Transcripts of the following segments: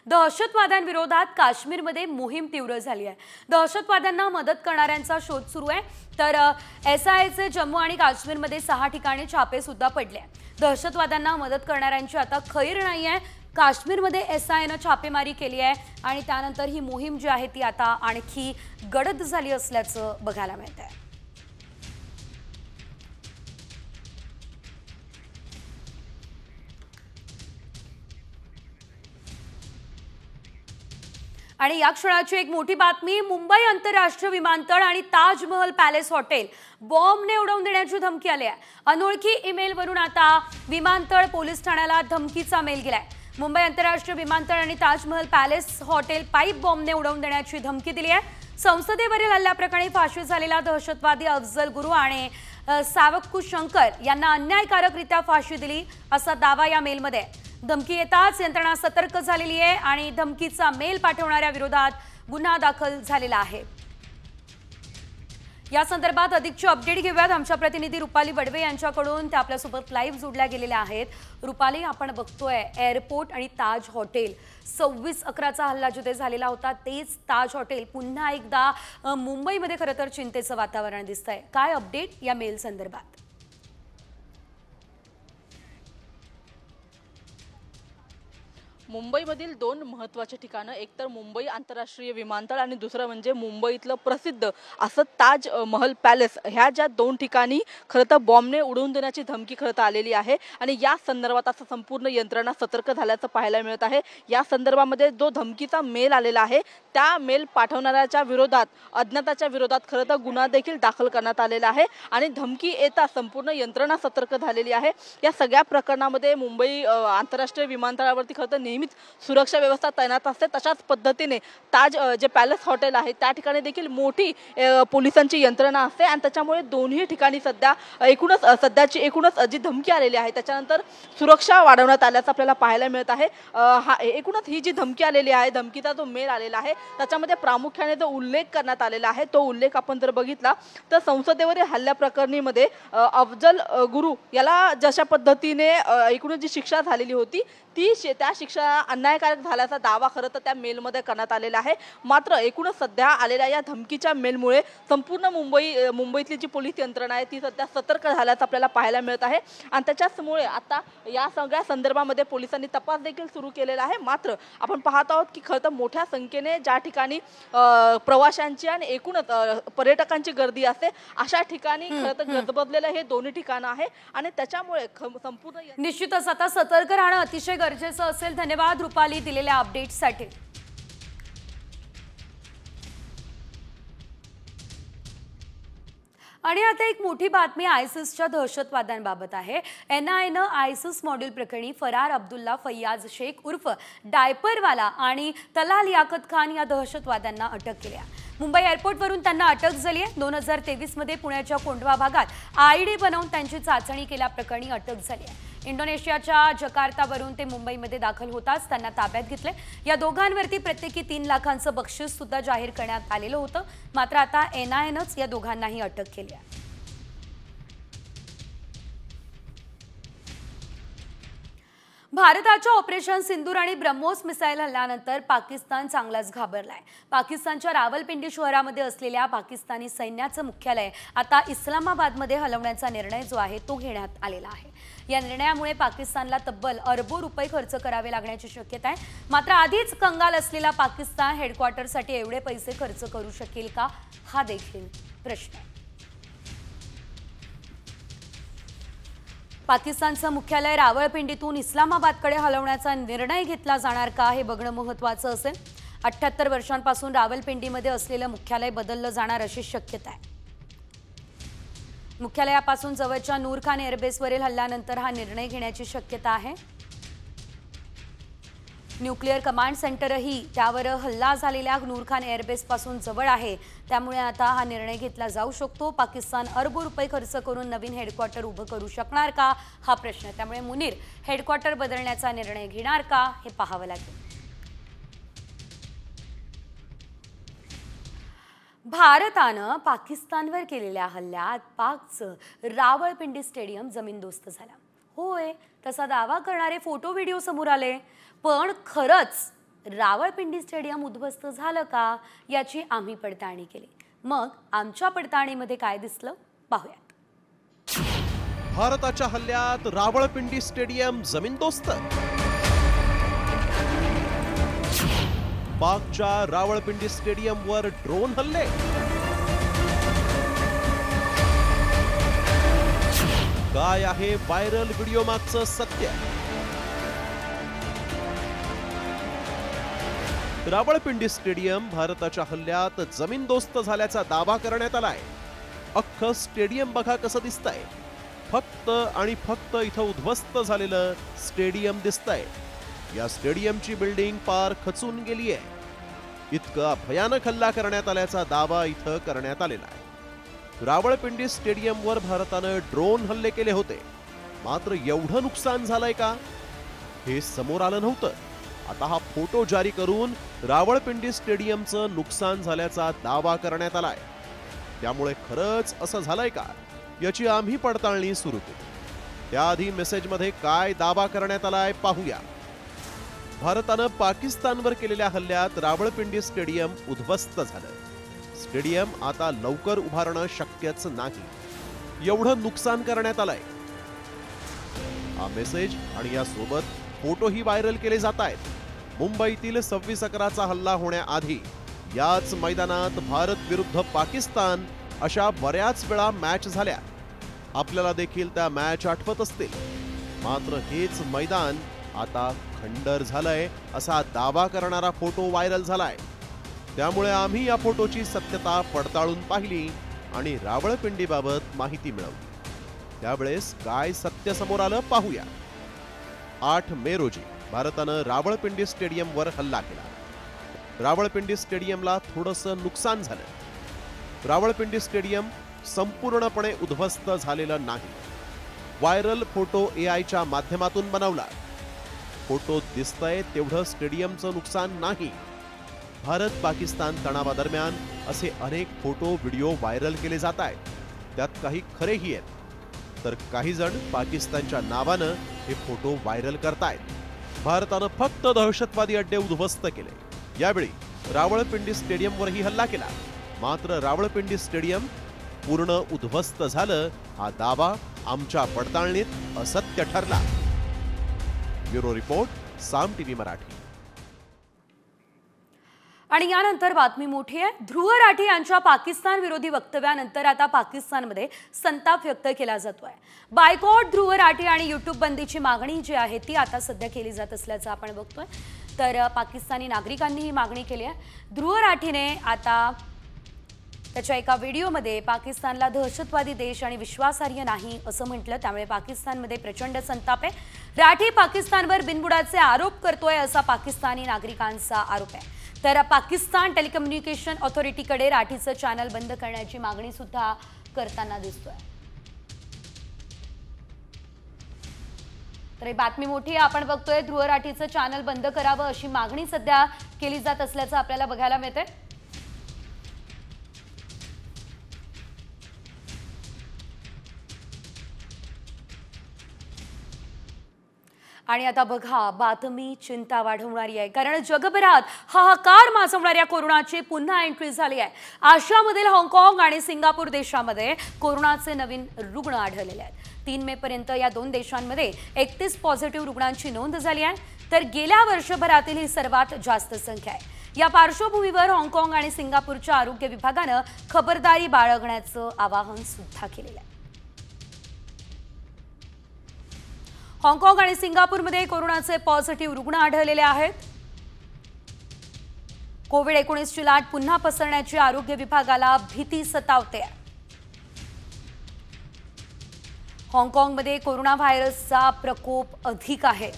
दहशतवाद्यांविरोधात काश्मीरमध्ये मोहीम तीव्र झाली आहे। दहशतवाद्यांना मदत करणाऱ्यांचा शोध सुरू आहे। तर एसआयचे जम्मू आणि काश्मीरमध्ये 6 ठिकाणी छापे सुद्धा पडले आहेत। दहशतवाद्यांना मदत करणाऱ्यांची आता खैर नाही आहे। काश्मीरमध्ये एसआयने छापेमारी केली आहे आणि त्यानंतर ही मोहीम जी आहे ती आता आणखी गडद झाली असल्याचं बघायला मिळत आहे। आणि या क्षणाची एक मोठी बातमी, मुंबई आंतरराष्ट्रीय विमानतळ आणि ताजमहल पॅलेस हॉटेल बॉम्बने उडवून देण्याची धमकी आली आहे। अनोळखी ईमेलवरून आता विमानतळ पोलीस ठाण्याला धमकीचा मेल गेलाय। मुंबई आंतरराष्ट्रीय विमानतळ आणि ताजमहल पॅलेस हॉटेल पाईप बॉम्बने उडवून देण्याची धमकी दिली आहे। संसदेवरील हल्ल्याप्रकरणी फाशी झालेला दहशतवादी अफजल गुरु आणि सावक्कू शंकर यांना अन्यायकारकरित्या फाशी दिली असा दावा या मेलमध्ये आहे। धमकी येताच यंत्रणा सतर्क झालेली आहे आणि धमकीचा मेल पाठवणाऱ्या विरोधात गुन्हा दाखल झालेला आहे। या संदर्भात अधिकची अपडेट घेऊयात आमच्या प्रतिनिधी रुपाली वडवे यांच्याकडून। त्या आपल्यासोबत लाईव्ह जोडल्या गेलेल्या आहेत। रुपाली, आपण बघतोय एअरपोर्ट आणि ताज हॉटेल 26/11चा हल्ला जिथे झालेला होता तेच ताज हॉटेल पुन्हा एकदा मुंबईमध्ये खरं तर चिंतेचं वातावरण दिसतंय। काय अपडेट या मेल संदर्भात? मुंबईमधील 2 महत्त्वाचे ठिकाणं, एक तर मुंबई आंतरराष्ट्रीय विमानतळ आणि दुसरं म्हणजे मुंबईतलं प्रसिद्ध असं ताज महल पॅलेस। ह्या ज्या 2 ठिकाणी खरं तर बॉम्बने उडवून देण्याची धमकी खरं तर आलेली आहे आणि या संदर्भात असं संपूर्ण यंत्रणा सतर्क झाल्याचं पाहायला मिळत आहे। या संदर्भामध्ये जो धमकीचा मेल आलेला आहे त्या मेल पाठवणाऱ्याच्या विरोधात, अज्ञाताच्या विरोधात खरं तर गुन्हा देखील दाखल करण्यात आलेला आहे आणि धमकी येता संपूर्ण यंत्रणा सतर्क झालेली आहे। या सगळ्या प्रकरणामध्ये मुंबई आंतरराष्ट्रीय विमानतळावरती खरं तर नेहमीच सुरक्षा व्यवस्था तैनात असते। तशाच पद्धतीने ताज जे पॅलेस हॉटेल आहे त्या ठिकाणी देखील मोठी पोलिसांची यंत्रणा असते आणि त्याच्यामुळे दोन्ही ठिकाणी सध्याची एकूणच जी धमकी आलेली आहे त्याच्यानंतर सुरक्षा वाढवण्यात आल्याचं आपल्याला पाहायला मिळत आहे। एकूणच ही जी धमकी आलेली आहे, धमकीचा जो मेल आलेला आहे त्याच्यामध्ये प्रामुख्याने जो उल्लेख करण्यात आलेला आहे तो उल्लेख आपण जर बघितला तर संसदेवरील हल्ल्या प्रकरणीमध्ये अफजल गुरु याला जशा पद्धतीने एकूणच जी शिक्षा झालेली होती त्या शिक्षा अन्यायकारक झाल्याचा दावा खरं तर त्या मेलमध्ये करण्यात आलेला आहे। मात्र एकूणच सध्या आलेल्या या धमकीच्या मेलमुळे संपूर्ण मुंबईतली जी पोलीस यंत्रणा आहे ती सध्या सतर्क झाल्याचं आपल्याला पाहायला मिळत आहे आणि त्याच्यामुळे आता या सगळ्या संदर्भामध्ये पोलिसांनी तपास देखील सुरू केलेला आहे। मात्र आपण पाहत आहोत की खरं तर मोठ्या संख्येने ज्या ठिकाणी प्रवाशांची आणि एकूणच पर्यटकांची गर्दी असते अशा ठिकाणी खरं तर गजबजलेलं हे दोन्ही ठिकाणं आहे आणि त्याच्यामुळे संपूर्ण निश्चितच आता सतर्क राहणं अतिशय गरजेचं असेल। धन्यवाद रुपाली दिलेल्या अपडेट्ससाठी। आणि आता एक मोठी बातमी आयसिसच्या दहशतवाद्यांबाबत आहे। एनआयएनं आयसिस मॉड्यूल प्रकरणी फरार अब्दुल्ला फैयाज शेख उर्फ डायपरवाला आणि तलाल याकत खान या दहशतवाद्यांना अटक केली आहे। मुंबई एअरपोर्टवरून त्यांना अटक झाली आहे। 2023 मध्ये पुण्याच्या कोंढवा भागात आयडी बनवून त्यांची चाचणी केल्याप्रकरणी अटक झाली आहे। इंडोनेशियाच्या जकार्तावरून ते मुंबईमध्ये दाखल होताच त्यांना ताब्यात घेतले। या दोघांवरती प्रत्येकी 3 लाखांचं बक्षीस सुद्धा जाहीर करण्यात आलेलं होतं। मात्र आता एनआयएनंच या दोघांनाही अटक केली आहे। भारताच्या ऑपरेशन सिंदूर आणि ब्रह्मोस मिसाईल हल्ल्यानंतर पाकिस्तान चांगलाच घाबरलाय। पाकिस्तानच्या रावलपिंडी शहरामध्ये असलेल्या पाकिस्तानी सैन्याचं मुख्यालय आता इस्लामाबादमध्ये हलवण्याचा निर्णय जो आहे तो घेण्यात आलेला आहे। या निर्णयामुळे पाकिस्तानला तब्बल अरबो रुपये खर्च करावे लागण्याची शक्यता आहे। मात्र आधीच कंगाल असलेला पाकिस्तान हेडक्वार्टरसाठी एवढे पैसे खर्च करू शकेल का, हा देखील प्रश्न आहे। पाकिस्तानचं मुख्यालय रावळपिंडीतून इस्लामाबादकडे हलवण्याचा निर्णय घेतला जाणार का हे बघणं महत्त्वाचं असेल। 78 वर्षांपासून रावळपिंडीमध्ये असलेलं मुख्यालय बदललं जाणार अशी शक्यता आहे। मुख्यालयापासून जवळच्या नूर खान एअरबेसवरील हल्ल्यानंतर हा निर्णय घेण्याची शक्यता आहे। न्यूक्लिअर कमांड सेंटरही त्यावर हल्ला झालेल्या नूर खान एअरबेस पासून जवळ आहे। त्यामुळे आता हा निर्णय घेतला जाऊ शकतो। पाकिस्तान अरबो रुपये खर्च करून नवीन हेडक्वार्टर उभं करू शकणार का, हा प्रश्न। त्यामुळे मुनीर हेडक्वार्टर बदलण्याचा निर्णय घेणार का हे पाहावं लागेल। भारतानं पाकिस्तानवर केलेल्या हल्ल्यात पाकचं रावळपिंडी स्टेडियम जमीनदोस्त झालं। होय, तसा दावा करणारे फोटो व्हिडिओ समोर आले, पण खरंच रावळपिंडी स्टेडियम उद्ध्वस्त झालं का याची आम्ही पडताळणी केली. मग आमच्या पडताळणीमध्ये काय दिसलं पाहूया. भारताच्या हल्ल्यात रावळपिंडी स्टेडियम जमीनदोस्त. पाकच्या रावळपिंडी स्टेडियमवर ड्रोन हल्ले. काय आहे व्हायरल व्हिडिओ मागचं सत्य? रावळपिंडी स्टेडियम भारताच्या हल्ल्यात जमीनदोस्त झाल्याचा दावा करण्यात आलाय. अख्खं स्टेडियम बघा कसं दिसतंय. फक्त आणि फक्त इथं उद्ध्वस्त झालेलं स्टेडियम दिसतंय. या स्टेडियमची बिल्डिंग पार खचून गेली आहे. इतका भयानक हल्ला करण्यात आल्याचा दावा इथं करण्यात आलेला आहे. रावळपिंडी स्टेडियमवर भारतानं ड्रोन हल्ले केले होते. मात्र एवढं नुकसान झालंय का हे समोर आलं नव्हतं. आता हा फोटो जारी करून रावळपिंडी स्टेडियमचं नुकसान झाल्याचा दावा करण्यात आलाय. त्यामुळे खरंच असं झालंय का याची आम्ही पडताळणी सुरू केली. त्याआधी मेसेजमध्ये काय दावा करण्यात आलाय पाहूया. भारतानं पाकिस्तानवर केलेल्या हल्ल्यात रावळपिंडी स्टेडियम उद्ध्वस्त झालं. स्टेडियम आता लवकर उभारणं शक्यच नाही, एवढं नुकसान करण्यात आलंय. हा मेसेज आणि यासोबत फोटोही व्हायरल केले जात आहेत. मुंबईतील 26/11चा हल्ला होण्याआधी याच मैदानात भारत विरुद्ध पाकिस्तान अशा बऱ्याच वेळा मॅच झाल्या. आपल्याला देखील त्या मॅच आठवत असतील. मात्र हेच मैदान आता खंडर झालंय असा दावा करणारा फोटो व्हायरल झालाय. त्यामुळे आम्ही या फोटोची सत्यता पडताळून पाहिली आणि रावळपिंडीबाबत माहिती मिळवली. त्यावेळेस काय सत्य समोर आलं पाहूया. 8 मे रोजी भारतानं रावळपिंडी स्टेडियमवर हल्ला केला. रावळपिंडी स्टेडियमला थोडंसं नुकसान झालं. रावळपिंडी स्टेडियम संपूर्णपणे उद्ध्वस्त झालेलं नाही. व्हायरल फोटो AI च्या माध्यमातून बनवला. फोटोत दिसतंय तेवढं स्टेडियमचं नुकसान नाही. भारत पाकिस्तान तणावादरम्यान असे अनेक फोटो व्हिडिओ व्हायरल केले जात आहेत. त्यात काही खरेही आहेत तर काही जण पाकिस्तानच्या नावानं हे फोटो व्हायरल करतायत. भारतानं फक्त दहशतवादी अड्डे उद्ध्वस्त केले. यावेळी रावळपिंडी स्टेडियमवरही हल्ला केला. मात्र रावळपिंडी स्टेडियम पूर्ण उद्ध्वस्त झालं हा दावा आमच्या पडताळणीत असत्य ठरला. ब्युरो रिपोर्ट, साम टीव्ही मराठी. आणि यानंतर बातमी मोठी आहे. ध्रुव राठी यांच्या पाकिस्तान विरोधी वक्तव्यानंतर आता पाकिस्तानमध्ये संताप व्यक्त केला जातोय. बायकॉट ध्रुव राठी आणि युट्यूब बंदीची मागणी जी आहे ती आता सध्या केली जात असल्याचं आपण बघतोय. तर पाकिस्तानी नागरिकांनी ही मागणी केली आहे. ध्रुव राठीने आता त्याच्या एका व्हिडिओमध्ये पाकिस्तानला दहशतवादी देश आणि विश्वासार्ह नाही असं म्हटलं. त्यामुळे पाकिस्तानमध्ये प्रचंड संताप आहे. राठी पाकिस्तानवर बिनबुडाचे आरोप करतोय असा पाकिस्तानी नागरिकांचा आरोप आहे. तर पाकिस्तान टेलिकम्युनिकेशन ऑथॉरिटीकडे राठीचं चॅनल बंद करण्याची मागणी सुद्धा करताना दिसतोय. तर ही बातमी मोठी आहे. आपण बघतोय ध्रुव राठीचं चॅनल बंद करावं अशी मागणी सध्या केली जात असल्याचं आपल्याला बघायला मिळतंय. आणि आता बघा बातमी चिंता वाढवणारी आहे. कारण जगभरात हाहाकार माजवणाऱ्या कोरोनाची पुन्हा एंट्री झाली आहे. आशियामधील हाँगकाँग आणि सिंगापूर देशामध्ये कोरोनाचे नवीन रुग्ण आढळलेले आहेत. 3 मे पर्यंत या 2 देशांमध्ये 31 पॉझिटिव्ह रुग्णांची नोंद झाली आहे. तर गेल्या वर्षभरातील ही सर्वात जास्त संख्या आहे. या पार्श्वभूमीवर हाँगकाँग आणि सिंगापूरच्या आरोग्य विभागानं खबरदारी बाळगण्याचं आवाहन सुद्धा केलेलं आहे. हाँगकाँग आणि सिंगापूरमध्ये कोरोनाचे पॉझिटिव्ह रुग्ण आढळलेले आहेत. कोविड-19ची लाट पुन्हा पसरण्याची आरोग्य विभागाला भीती सतावते. हाँगकाँगमध्ये कोरोना व्हायरसचा प्रकोप अधिक आहे.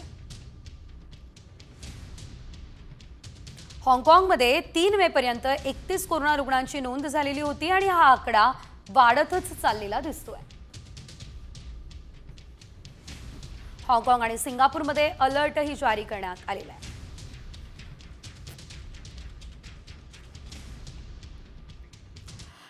हाँगकाँगमध्ये 3 मे पर्यंत 31 कोरोना रुग्णांची नोंद झालेली होती आणि हा आकडा वाढतच चाललेला दिसतोय. हाँगकाँग आणि सिंगापूरमध्ये अलर्टही जारी करण्यात आलेला आहे.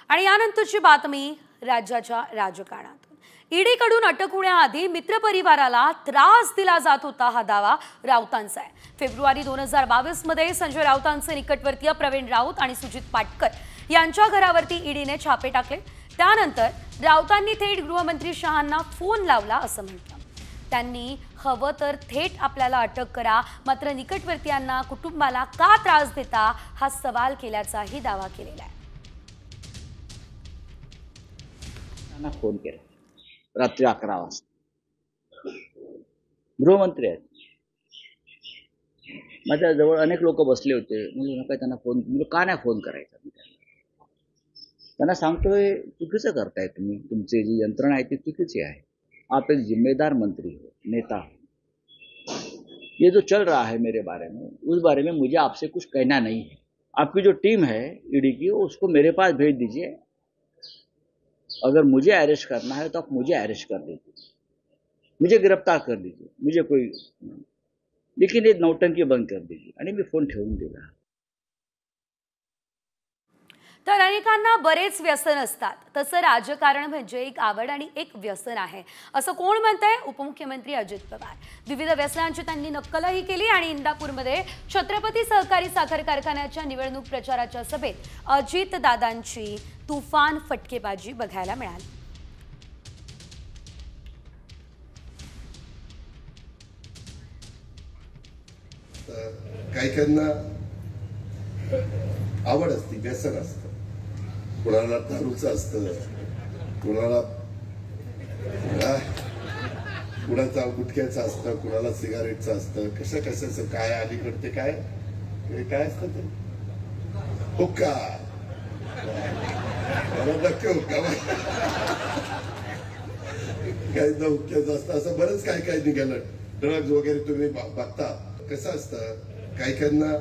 आणि यानंतरची बातमी राज्याच्या राजकारणातून. ईडीकडून अटक होण्याआधी मित्रपरिवाराला त्रास दिला जात होता हा दावा राऊतांचा आहे। फेब्रुवारी 2022 मध्ये संजय राऊतांचे निकटवर्तीय प्रवीण राऊत आणि सुजित पाटकर यांच्या घरावरती ईडीने छापे टाकले। त्यानंतर राऊतांनी थेट गृहमंत्री शहांना फोन लावला असं म्हटलं। त्यांनी हवं तर थेट आपल्याला अटक करा, मात्र निकटवर्तीयांना कुटुंबाला का त्रास देता हा सवाल केल्याचाही दावा केलेला आहे। त्यांना फोन केला रात्री 11 वाजता। गृहमंत्री आहेत, माझ्या जवळ अनेक लोक बसले होते। म्हणजे नका त्यांना फोन, म्हणजे का नाही फोन करायचा? त्यांना सांगतोय चुकीचं करताय तुम्ही, तुमची जी यंत्रणा आहे ती चुकीची है। आप एक जिम्मेदार मंत्री हो, नेता हो। ये जो चल रहा है मेरे बारे में, उस बारे में मुझे आपसे कुछ कहना नहीं है। आपकी जो टीम है ईडी की, उसको मेरे पास भेज दीजिए। अगर मुझे अरेस्ट करना है तो आप मुझे अरेस्ट कर दीजिए, मुझे गिरफ्तार कर दीजिए, मुझे कोई, लेकिन ये नौटंकी बंद कर दीजिए। आणि मी फोन ठेवून दिला। तर अनेकांना बरेच व्यसन असतात, तसं राजकारण म्हणजे एक आवड आणि एक व्यसन आहे असं कोण म्हणतंय? उपमुख्यमंत्री अजित पवार। विविध व्यसनांची त्यांनी नक्कलही केली आणि इंदापूरमध्ये छत्रपती सहकारी साखर कारखान्याच्या निवडणूक प्रचाराच्या सभेत अजित दादांची तुफान फटकेबाजी बघायला मिळाली। काहींना आवड असते, व्यसन असतं, कुणाला दारूचं असतं, कुणाला गुटख्याचं असतं, कुणाला सिगारेटचं असतं, कशाचं काय अलीकडे ते काय असतं ते हुक्का, नक्की हुक्का, काही हुक्क्याचं असतं, असं बरंच काय निघालं। ड्रग्ज वगैरे तुम्ही बघता कसं असतं काहींना।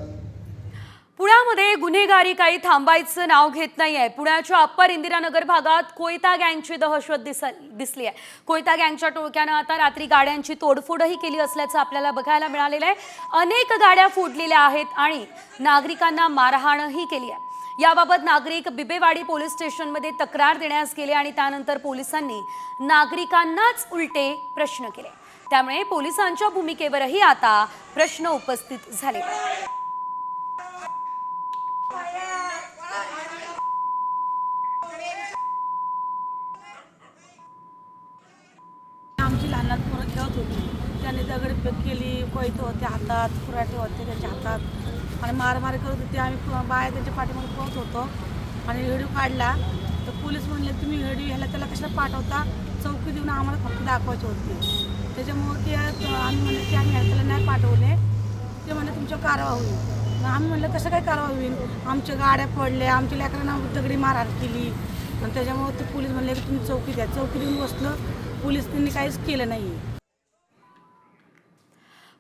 पुण्यामध्ये गुन्हेगारी काही थांबायचं नाव घेत नाहीये। पुण्याच्या अप्पर इंदिरानगर भागात कोयता गँगची दहशत दिसली आहे। कोयता गँगच्या टोळक्यानं आता रात्री गाड्यांची तोडफोडही केली असल्याचं आपल्याला बघायला मिळालेलं आहे। अनेक गाड्या फोडलेल्या आहेत आणि नागरिकांना मारहाणही केली आहे। याबाबत नागरिक बिबेवाडी पोलीस स्टेशनमध्ये तक्रार देण्यास गेले आणि त्यानंतर पोलिसांनी नागरिकांनाच उलटे प्रश्न केले। त्यामुळे पोलिसांच्या भूमिकेवरही आता प्रश्न उपस्थित झाले। आमची लहान लहान पोरं खेळत होती, त्याने दगडफेक केली, कोयते होते हातात, कुऱ्हाटे होते त्याच्या हातात आणि मारमारी करत होते। आम्ही बाया त्यांच्या पाठीमागे पळत होतो आणि व्हिडिओ काढला तर पोलीस म्हणले तुम्ही व्हिडिओ ह्याला त्याला कशाला पाठवता, चौकी देऊन आम्हाला फक्त दाखवायचे होते। त्याच्यामुळे ते आम्ही म्हणले की आम्ही ह्याला नाही पाठवले, ते म्हणले तुमच्यावर कारवाई होईल। आम्ही म्हणलं कसं काय कारवाई होईल, आमच्या गाड्या पडल्या, आमच्या लेकरांना दगडी मारहाण केली आणि त्याच्यामुळे ते पोलीस म्हणले की तुम्ही चौकी द्या। चौकी देऊन बसलं, पोलीस त्यांनी काहीच केलं नाही।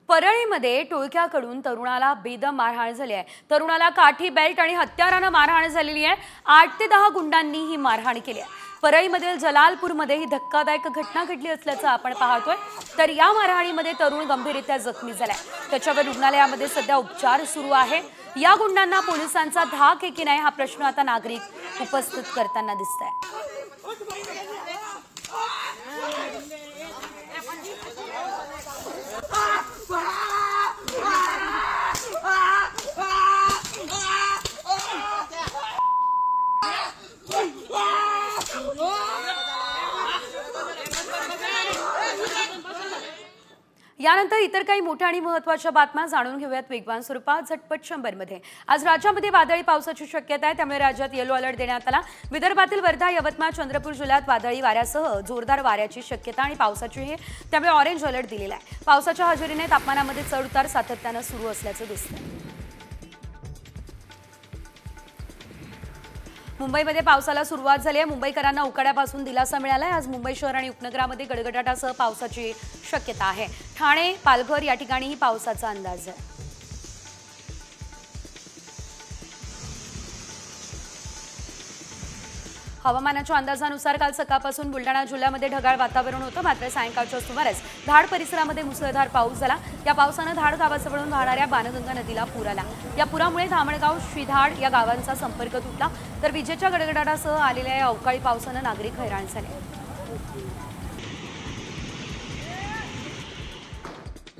परळीमध्ये टोळक्याकडून तरुणाला बेदम मारहाण झाली आहे। तरुणाला काठी, बेल्ट आणि हत्यारानं मारहाण झालेली आहे। 8 ते 10 गुंडांनी ही मारहाण केली आहे। परळीमधील जलालपूरमध्ये ही धक्कादायक घटना घडली असल्याचं आपण पाहतोय। तर या मारहाणीमध्ये तरुण गंभीररित्या जखमी झालाय, त्याच्यावर रुग्णालयामध्ये सध्या उपचार सुरू आहे। या गुंडांना पोलिसांचा धाक आहे की नाही हा प्रश्न आता नागरिक उपस्थित करताना दिसतंय। यानंतर इतर काही मोठ्या आणि महत्त्वाच्या बातम्या जाणून घेऊयात वेगवान स्वरूपात झटपट 100 मध्ये। आज राज्यामध्ये वादळी पावसाची शक्यता आहे, त्यामुळे राज्यात येलो अलर्ट देण्यात आला। विदर्भातील वर्धा, यवतमाळ, चंद्रपूर जिल्ह्यात वादळी वाऱ्यासह जोरदार वाऱ्याची शक्यता आणि पावसाची त्यामुळे ऑरेंज अलर्ट दिलेला आहे। पावसाच्या हजेरीने तापमानामध्ये चढ-उतार सातत्याने सुरू असल्याचं दिसतंय। मुंबईमध्ये पावसाला सुरुवात झाली आहे। मुंबईकरांना उकाड्यापासून दिलासा मिळाला आहे। आज मुंबई शहर आणि उपनगरामध्ये गडगडाटासह पावसाची शक्यता आहे। ठाणे, पालघर या ठिकाणीही पावसाचा अंदाज आहे। हवामानाच्या अंदाजानुसार काल सकाळपासून बुलढाणा जिल्ह्यामध्ये ढगाळ वातावरण होतं, मात्र सायंकाळच्या सुमारास धाड परिसरामध्ये मुसळधार पाऊस झाला। या पावसानं धाड गावाजवळून वाहणाऱ्या बाणगंगा नदीला पूर आला। या पुरामुळे धामणगाव, श्रीधाड या गावांचा संपर्क तुटला, तर विजेच्या गडगडाटासह आलेल्या या अवकाळी पावसानं नागरिक हैराण झाले।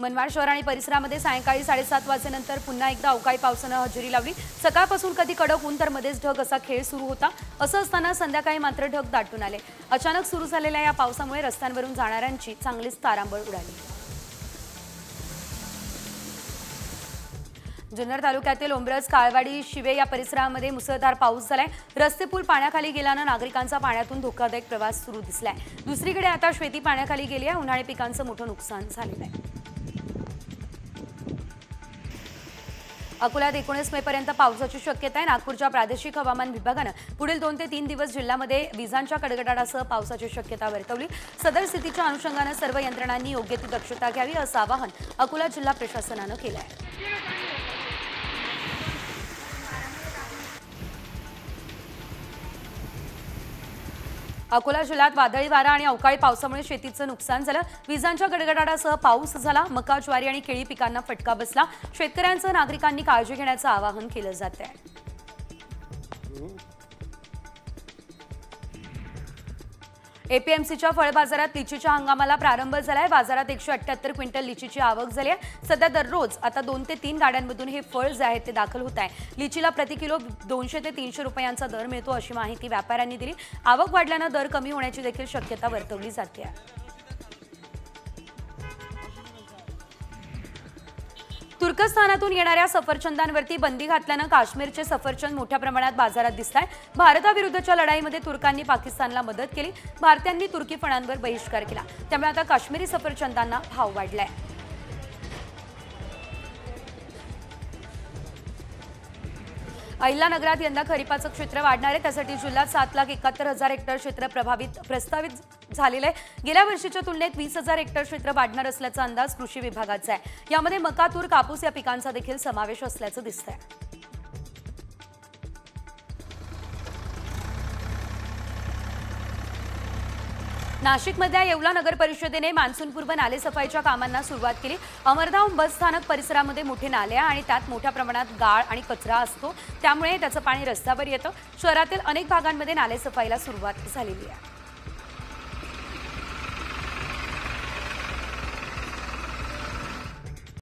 मनमाड शहर आणि परिसरामध्ये सायंकाळी 7:30 वाजेनंतर पुन्हा एकदा अवकाळी पावसानं हजेरी लावली। सकाळपासून कधी कडक ऊन तर मध्येच ढग असा खेळ सुरू होता। असं असताना संध्याकाळी मात्र ढग दाटून आले। अचानक सुरू झालेल्या या पावसामुळे रस्त्यांवरून जाणाऱ्यांची चांगलीच तारांबळ उडाली। जुन्नर तालुक्यातील उंब्रज, काळवाडी, शिवे या परिसरामध्ये मुसळधार पाऊस झालाय। रस्ते पूल पाण्याखाली गेल्यानं नागरिकांचा पाण्यातून धोकादायक प्रवास सुरू दिसलाय। दुसरीकडे आता शेती पाण्याखाली गेली आहे। उन्हाळी पिकांचं मोठं नुकसान झालेलं आहे। अकोल्यात 19 मे पर्यंत पावसाची शक्यता आहे। नागपूरच्या प्रादेशिक हवामान विभागानं पुढील 2 ते 3 दिवस जिल्ह्यामध्ये विजांच्या कडकडाटासह पावसाची शक्यता वर्तवली। सदर स्थितीच्या अनुषंगानं सर्व यंत्रणांनी योग्य ती दक्षता घ्यावी असं आवाहन अकोला जिल्हा प्रशासनानं केलं आहे। अकोला जिल्ह्यात वादळी वारा आणि अवकाळी पावसामुळे शेतीचं नुकसान झालं। विजांच्या गडगडाटासह पाऊस झाला। मका, ज्वारी आणि केळी पिकांना फटका बसला। शेतकऱ्यांचं नागरिकांनी काळजी घेण्याचं आवाहन केलं जात आहे। एपीएमसीच्या फळ बाजारात लिचीच्या हंगामाला प्रारंभ झालाय। बाजारात 178 क्विंटल लिचीची आवक झाली आहे। सध्या दररोज आता 2 ते 3 गाड्यांमधून हे फळ जे आहे ते दाखल होत आहे। लिचीला प्रति किलो 200 ते 300 रुपयांचा दर मिळतो अशी माहिती व्यापाऱ्यांनी दिली। आवक वाढल्यानं दर कमी होण्याची देखील शक्यता वर्तवली जाते आहे। तुर्कस्तानातून येणाऱ्या सफरचंदांवरती बंदी घातल्यानं काश्मीरचे सफरचंद मोठ्या प्रमाणात बाजारात दिसताय। भारताविरुद्धच्या लढाईमध्ये तुर्कांनी पाकिस्तानला मदत केली। भारतीयांनी तुर्की फळांवर बहिष्कार केला। त्यामुळे आता काश्मीरी सफरचंदांना भाव वाढलाय। अहिल्यानगरात यंदा खरीपाचं क्षेत्र वाढणार आहे। त्यासाठी जिल्ह्यात 7,71,000 हेक्टर क्षेत्र प्रस्तावित झालेलं आहे। गेल्या वर्षीच्या तुलनेत 20,000 हेक्टर क्षेत्र वाढणार असल्याचा अंदाज कृषी विभागाचा आहे। यामध्ये मका, तूर, कापूस या पिकांचा देखील समावेश असल्याचं दिसतंय। नाशिकमधल्या येवला नगर परिषदेने मान्सूनपूर्व नालेसफाईच्या कामांना सुरुवात केली। अमरधाम बस स्थानक परिसरामध्ये मोठे नाले आणि त्यात मोठ्या प्रमाणात गाळ आणि कचरा असतो। त्यामुळे त्याचं पाणी रस्त्यावर येतं। शहरातील अनेक भागांमध्ये नालेसफाईला सुरुवात झालेली आहे।